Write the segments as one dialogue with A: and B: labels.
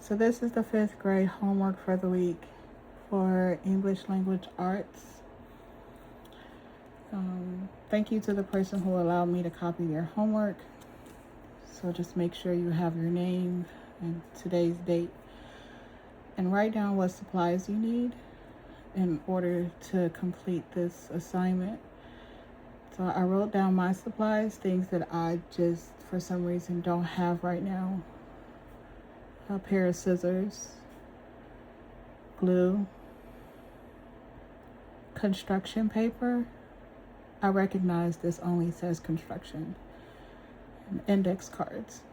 A: So this is the 5th grade homework for the week for English Language Arts. Thank you to the person who allowed me to copy your homework. So just make sure you have your name and today's date, and write down what supplies you need in order to complete this assignment. So I wrote down my supplies, things that I just for some reason don't have right now. A pair of scissors, glue, construction paper. I recognize this only says construction. And index cards.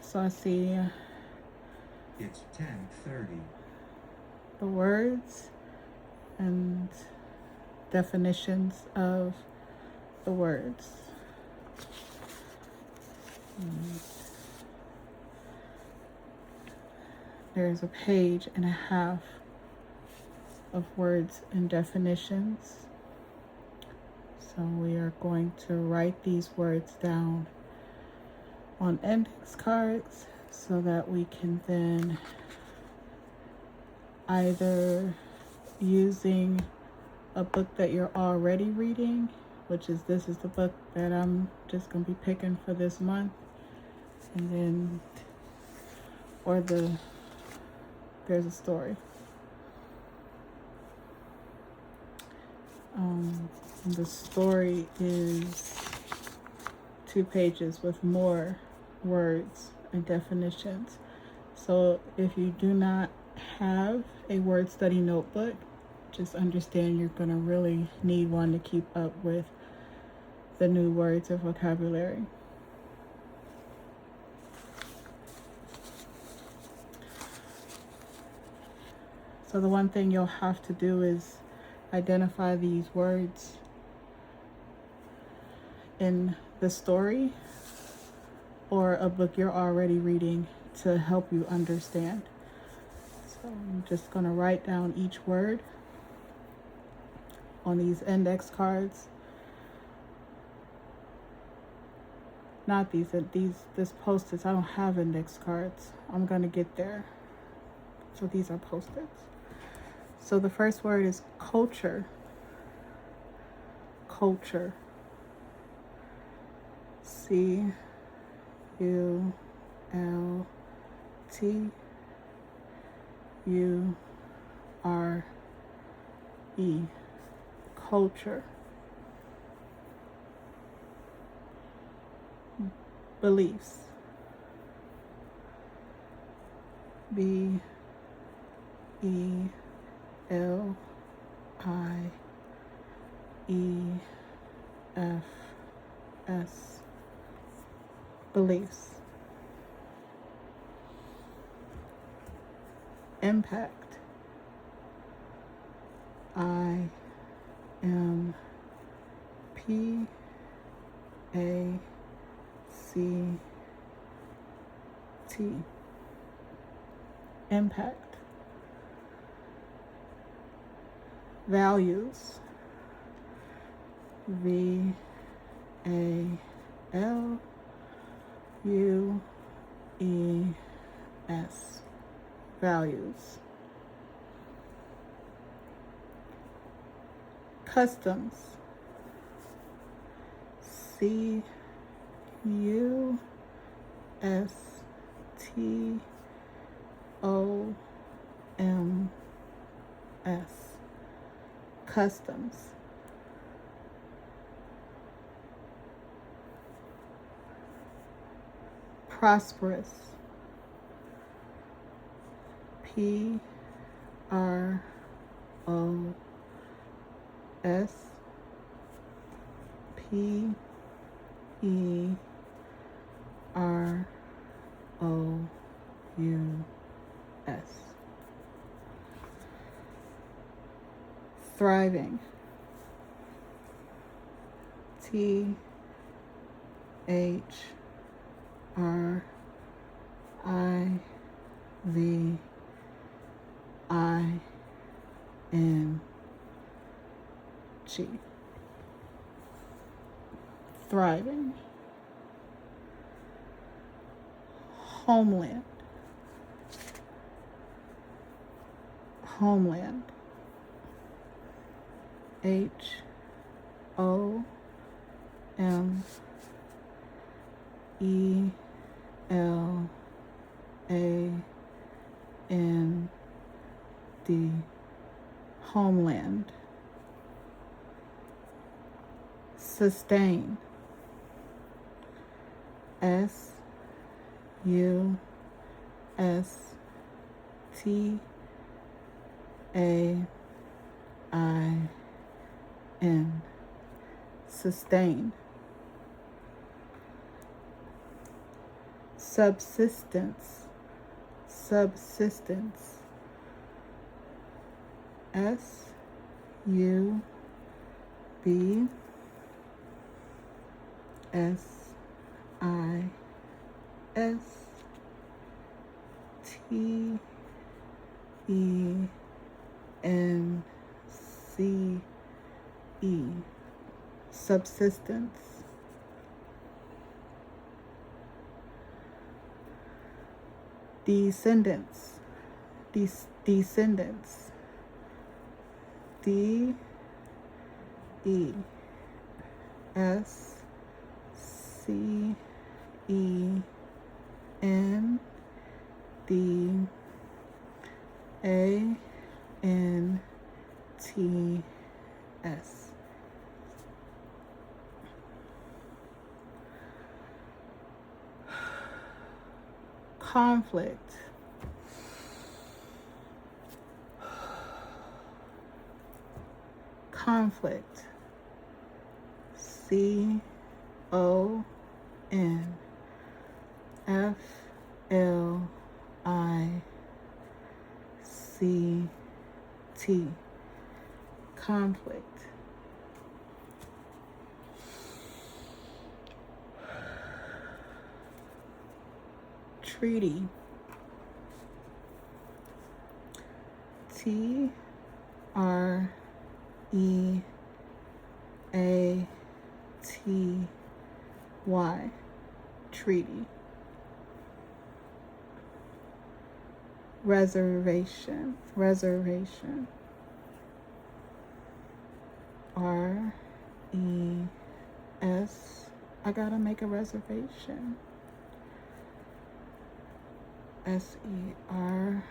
A: So I see
B: It's 10:30.
A: the words and definitions of the words. There's a page and a half of words and definitions. So we are going to write these words down on index cards so that we can then, either using a book that you're already reading, which is this is the book that I'm just going to be picking for this month, and then, or there's a story. The story is 2 pages with more words and definitions. So if you do not have a word study notebook, just understand you're going to really need one to keep up with the new words and vocabulary. So the one thing you'll have to do is identify these words in the story or a book you're already reading to help you understand. So I'm just going to write down each word on these index cards. Not these Post-its. I don't have index cards. I'm going to get there. So these are Post-its. So the first word is culture. Culture. CULTURE. Culture. Beliefs. BELIEFS. Beliefs. Impact. IMPACT. Impact. Values. VALUES. Values. Customs. CUSTOMS. Customs. Prosperous. PROSPEROUS. Thriving. THRIVING. Thriving. Homeland. Homeland. HOMELAND. Homeland. Sustain. SUSTAIN. Sustain. Subsistence. Subsistence. SUBSISTENCE. Subsistence. Descendants. Descendants. DESCENDANTS. Conflict. Conflict. CONFLICT. Conflict. Treaty. TREATY. Treaty. Reservation. Reservation. I gotta make a reservation. SERVATION.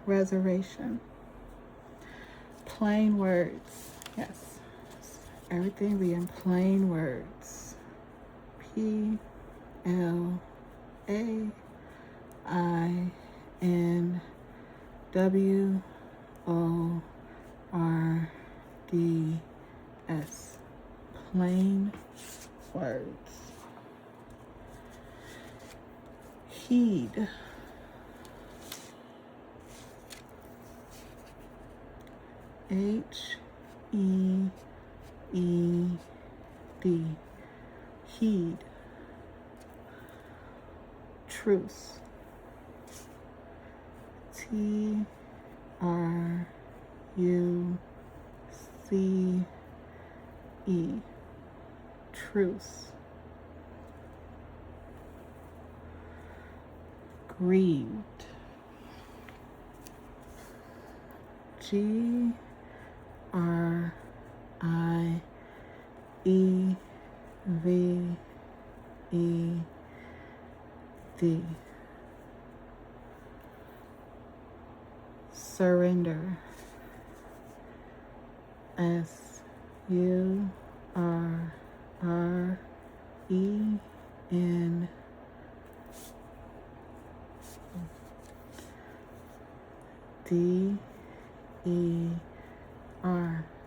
A: Reservation. Plain words. Yes. Everything be in plain words. PLAINWORDS. Plain words. Heed. HEED. Heed. Truce. TRUCE. Truce. Grieved. GRIEVED. Surrender. SURRENDER.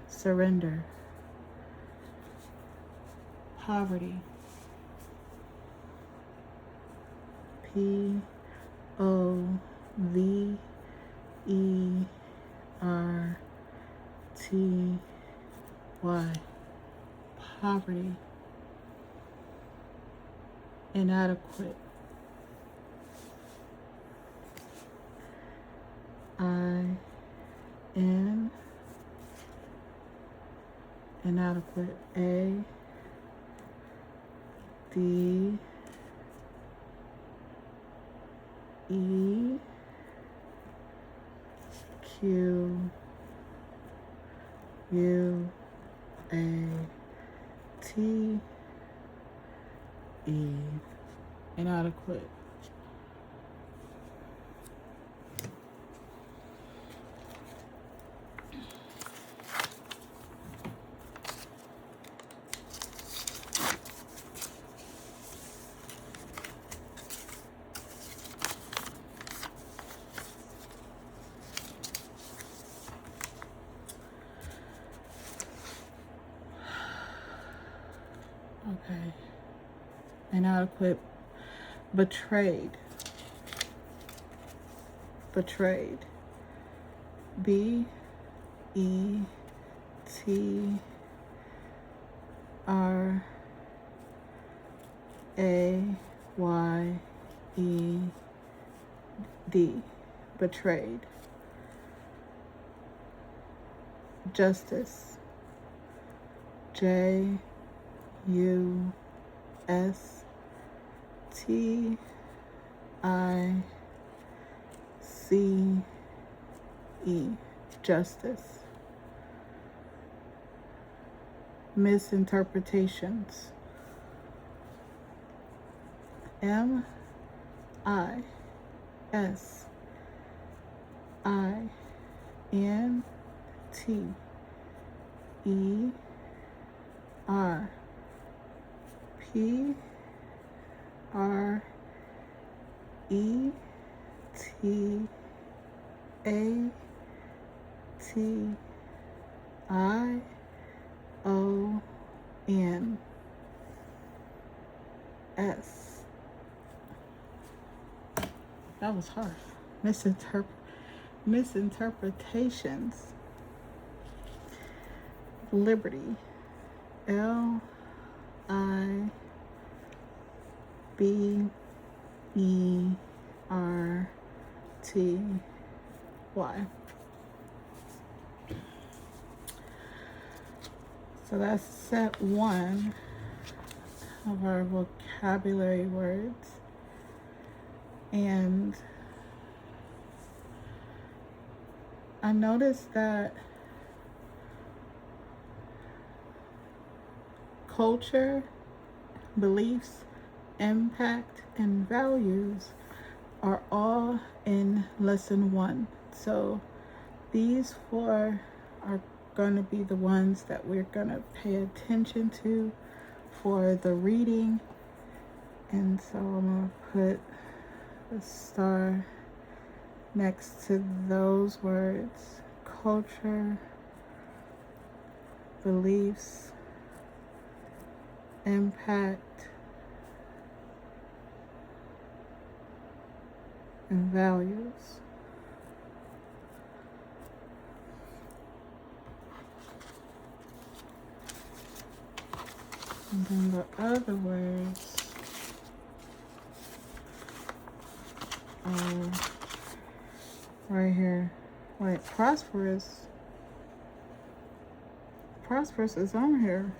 A: Surrender. Poverty. POVERTY. Poverty. Inadequate. inadequate. A, D, E, Q, U, A, T, E. Inadequate. Okay. Inadequate. Betrayed. Betrayed. B, E, T, R, A, Y, E, D. Betrayed. Justice. J, U, S, T, I, C, E. Justice. Misinterpretations. M, I, S, I, N, T, E, R, P, R, E, T, A, T, I, O, N, S. That was hard. Misinterpretations. Liberty. L, I, B, E, R, T, Y. So that's set 1 of our vocabulary words. And I noticed that culture, beliefs, impact, and values are all in lesson 1. So these 4 are going to be the ones that we're going to pay attention to for the reading. And so I'm going to put a star next to those words: culture, beliefs, impact, and values. And then the other words are right here. Wait, prosperous. Prosperous is on here.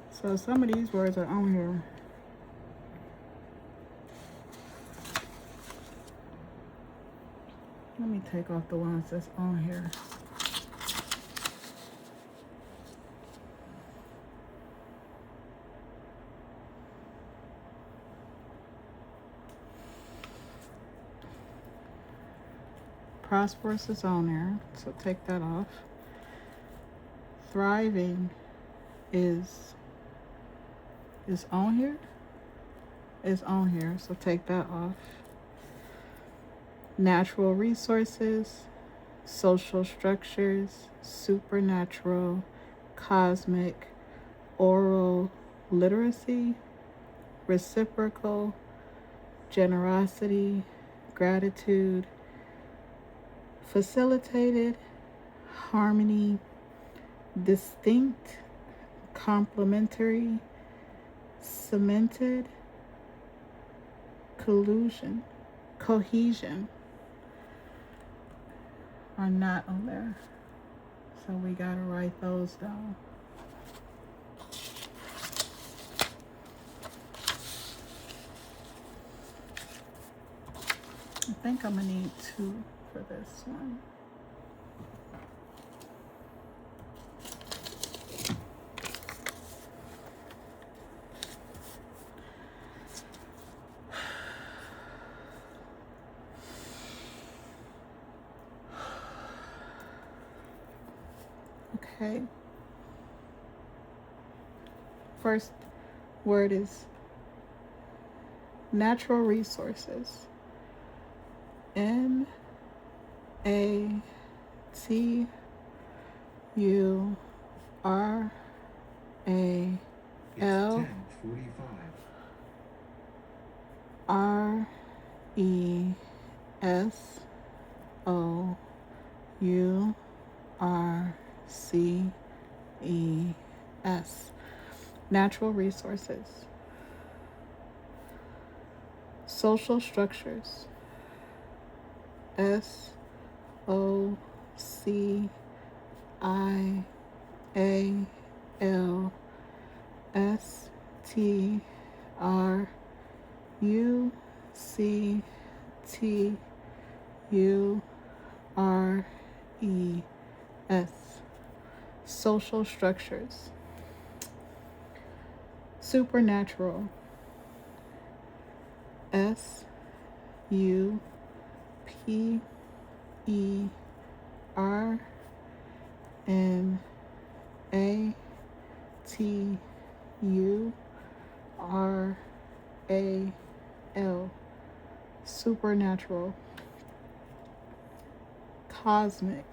A: So some of these words are on here. Let me take off the ones that's on here. Prosperous is on there, so take that off. Thriving is on here. Is on here, so take that off. Natural resources, social structures, supernatural, cosmic, oral literacy, reciprocal, generosity, gratitude, facilitated, harmony, distinct, complementary, cemented, cohesion are not on there. So we gotta write those down. I think I'm gonna need 2 for this one. Okay. First word is natural resources. NATURAL
B: It's 10:45.
A: RESOURCES. Natural resources. Social structures. SOCIALSTRUCTURES. Social structures. Supernatural. SUPERNATURAL. Supernatural. Cosmic.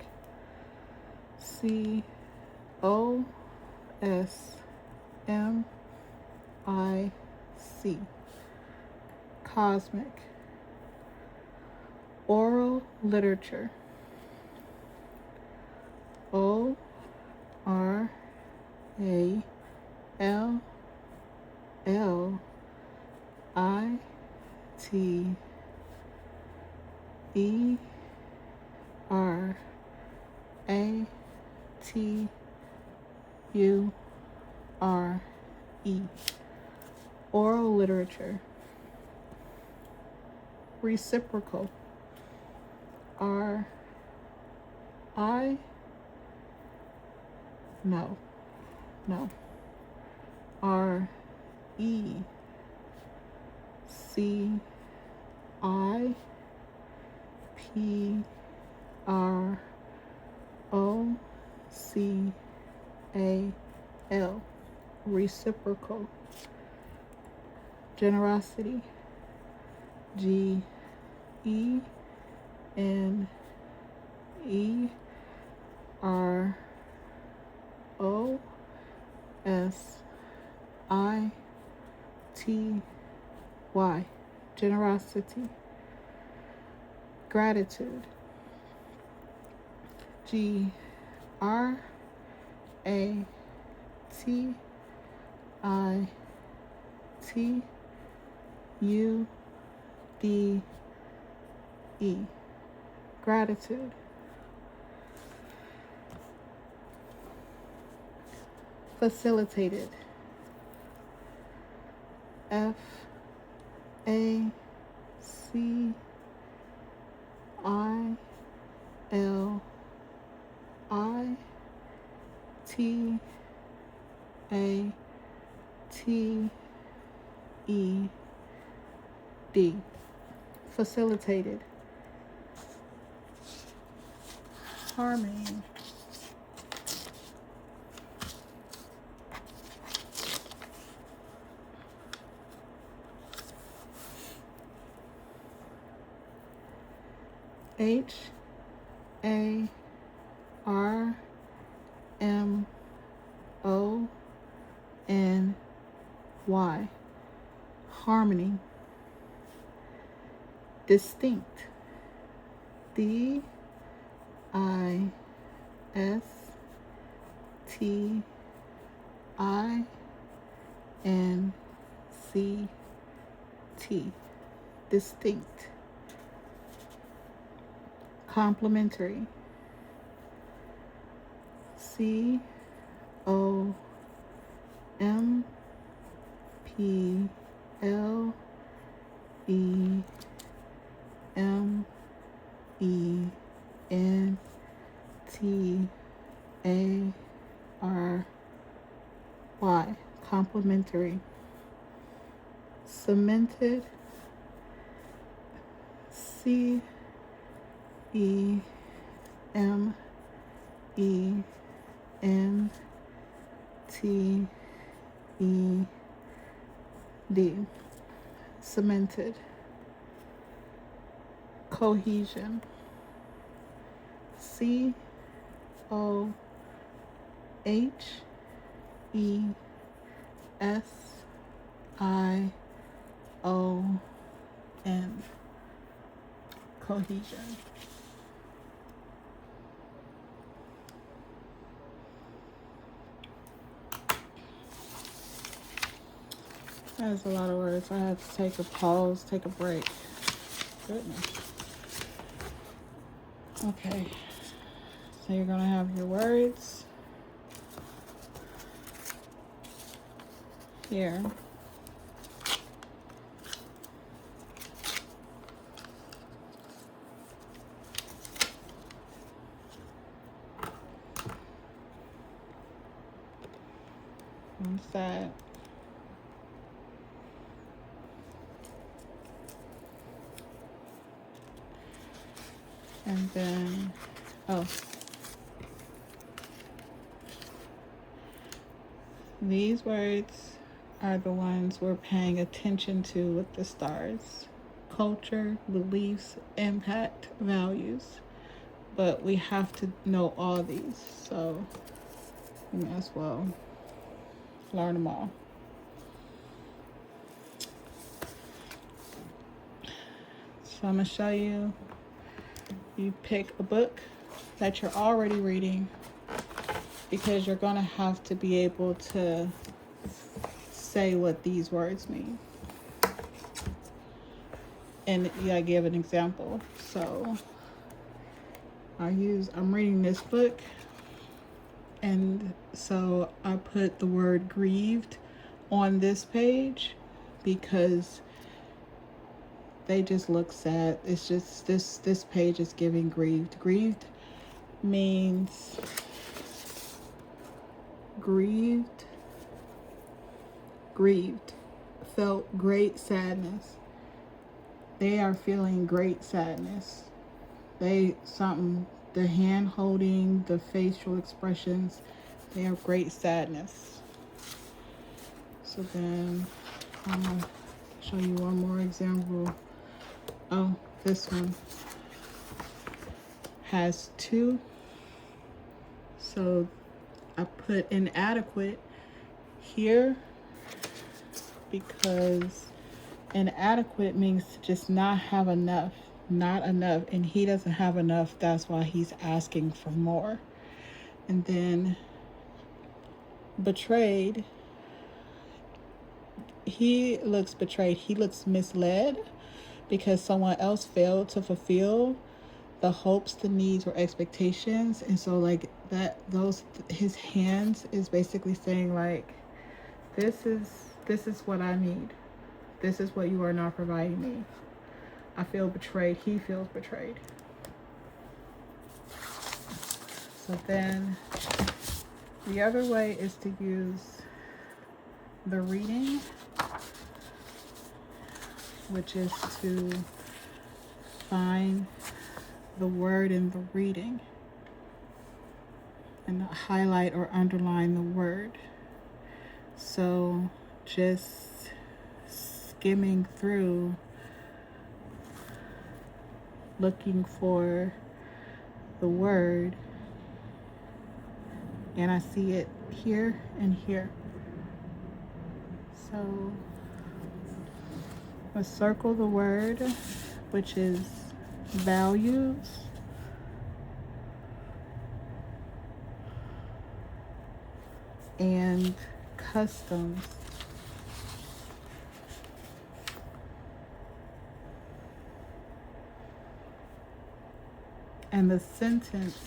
A: COSMIC. Cosmic. Oral literature. ORALLITERATURE. Oral literature. Reciprocal. R I no no RECIPROCAL. Reciprocal. Generosity. GENEROSITY. Generosity. Gratitude. GRATITUDE. Gratitude. Facilitated. FACILITATED. Facilitated. Harmony. HARMONY. Harmony. Distinct. DISTINCT. Distinct. Complementary. M E N T A R Y. Complementary. Cemented. C E M E N T E D. Cemented. Cohesion. C O H E S I O N. Cohesion. That's a lot of words. I had to take a pause, take a break. Goodness. Okay. So you're gonna have your words here. One side. And then, oh, these words are the ones we're paying attention to with the stars. Culture, beliefs, impact, values. But we have to know all these, so we may as well learn them all. So I'm gonna show you. You pick a book that you're already reading, because you're gonna have to be able to say what these words mean. And I give an example. So I'm reading this book, and so I put the word grieved on this page because they just look sad. It's just this page is giving grieved. Grieved means grieved felt great sadness. They are feeling great sadness. The hand holding, the facial expressions, they have great sadness. So then I'm gonna show you one more example. Oh, this one has 2. So I put inadequate here because inadequate means to just not have enough, not enough, and he doesn't have enough. That's why he's asking for more. And then betrayed, he looks betrayed. He looks misled because someone else failed to fulfill the hopes, the needs, or expectations. And so like that, his hands is basically saying like, this is what I need. This is what you are not providing me. I feel betrayed. He feels betrayed. So then the other way is to use the reading, which is to find the word in the reading and highlight or underline the word. So just skimming through, looking for the word, and I see it here and here. So let's circle the word, which is values. And customs. And the sentence,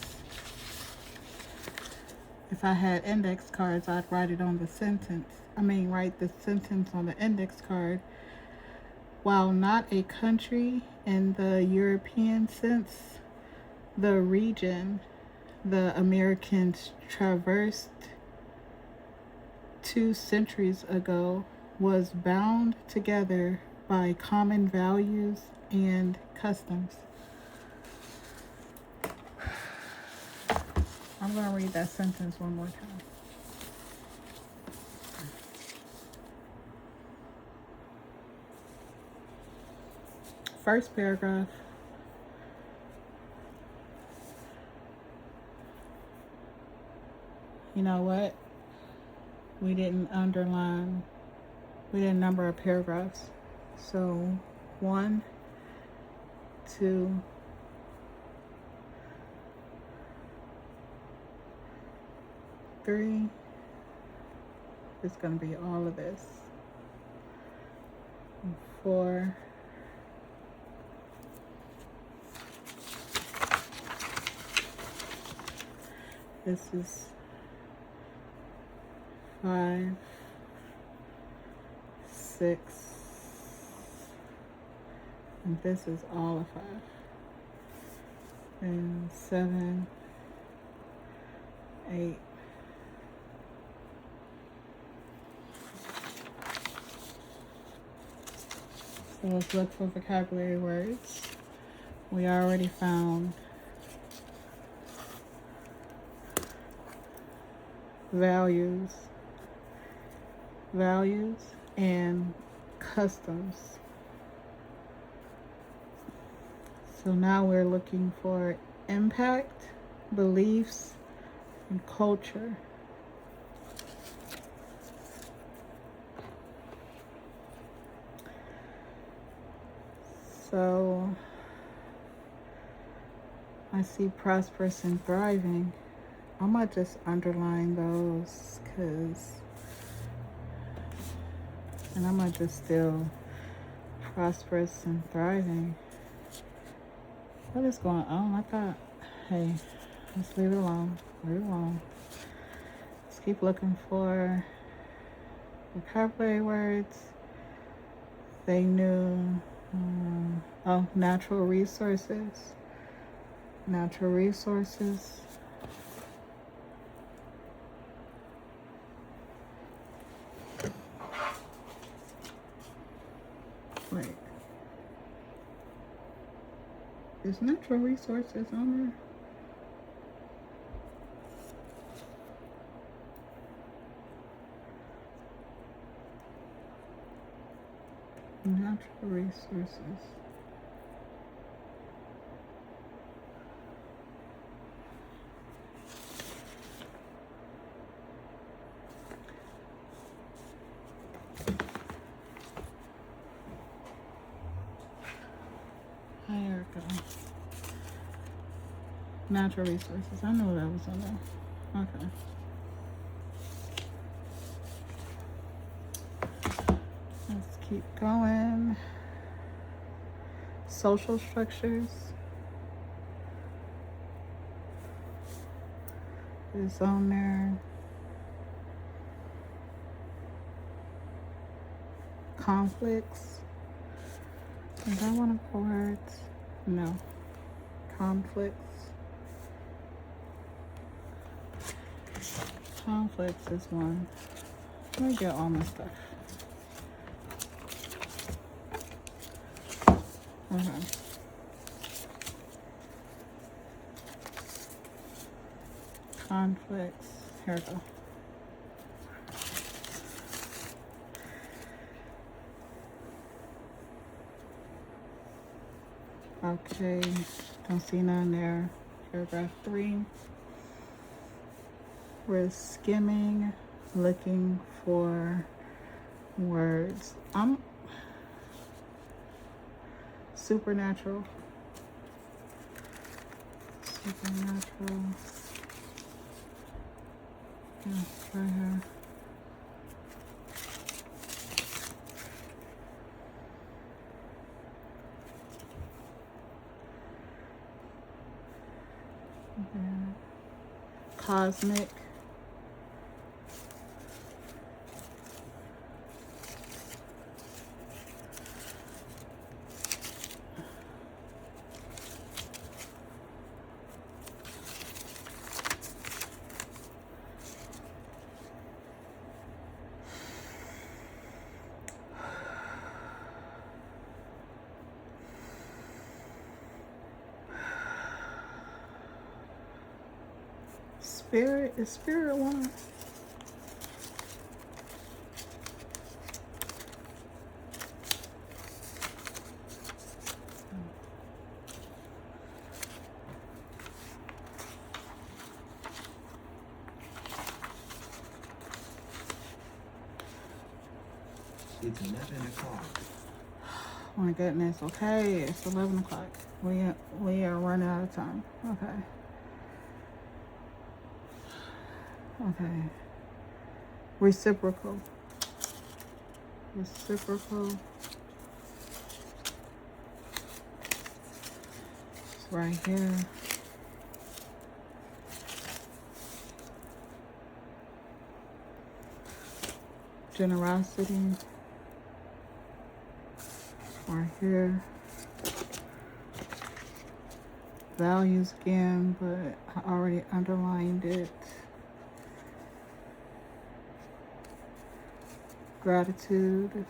A: if I had index cards, I'd write it on the sentence. Write the sentence on the index card. While not a country in the European sense, the region the Americans traversed 2 centuries ago was bound together by common values and customs. I'm going to read that sentence one more time. First paragraph. You know what? We didn't underline, we didn't number our paragraphs. So 1, 2, 3. It's going to be all of this. 4. This is 5, 6, and this is all of 5, and 7, 8. So let's look for vocabulary words. We already found values and customs. So now we're looking for impact, beliefs, and culture. So I see prosperous and thriving. I might just underline those and I might just still prosperous and thriving. What is going on? I thought, hey, let's leave it alone. Leave it alone. Let's keep looking for vocabulary words. They knew, natural resources. Natural resources. Wait. Is natural resources on there? Natural resources. There we go. Natural resources. I know that was on there. Okay. Let's keep going. Social structures is on there. Conflicts. Is that one of the words? No. Conflicts. Conflicts is one. Let me get all my stuff. Okay. Conflicts. Here we go. Okay, don't see none there. Paragraph 3. We're skimming, looking for words. Supernatural. Supernatural. Yeah, right here. Cosmic. Spirit one.
B: It's 11 o'clock.
A: Oh my goodness. Okay, it's 11 o'clock. We are running out of time. Okay. Okay. Reciprocal. Reciprocal. It's right here. Generosity. Right here. Values again, but I already underlined it. Gratitude.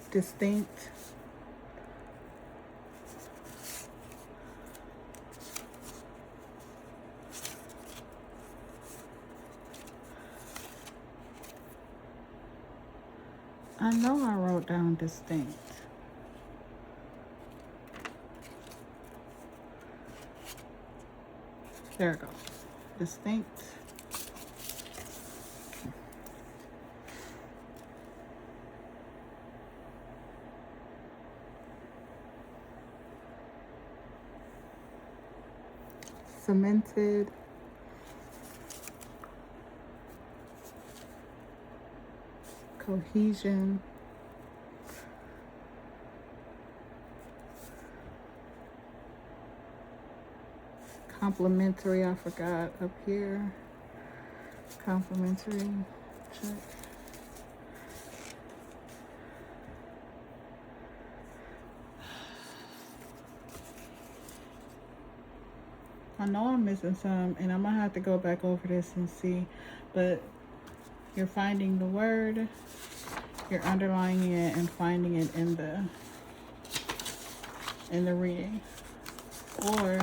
A: Distinct. I know I wrote down distinct. There it goes. Distinct. Cemented. Cohesion. Complementary, I forgot up here. Complementary. Check. I know I'm missing some, and I'm gonna have to go back over this and see, but you're finding the word, you're underlining it and finding it in the reading, or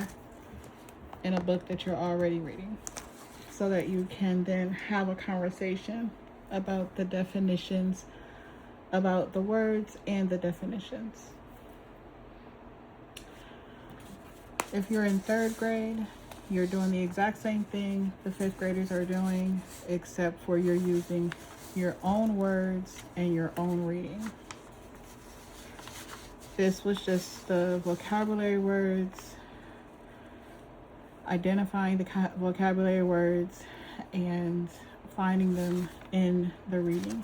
A: in a book that you're already reading, so that you can then have a conversation about the definitions, about the words and the definitions. If you're in 3rd grade, you're doing the exact same thing the 5th graders are doing, except for you're using your own words and your own reading. This was just the vocabulary words, identifying the vocabulary words and finding them in the reading.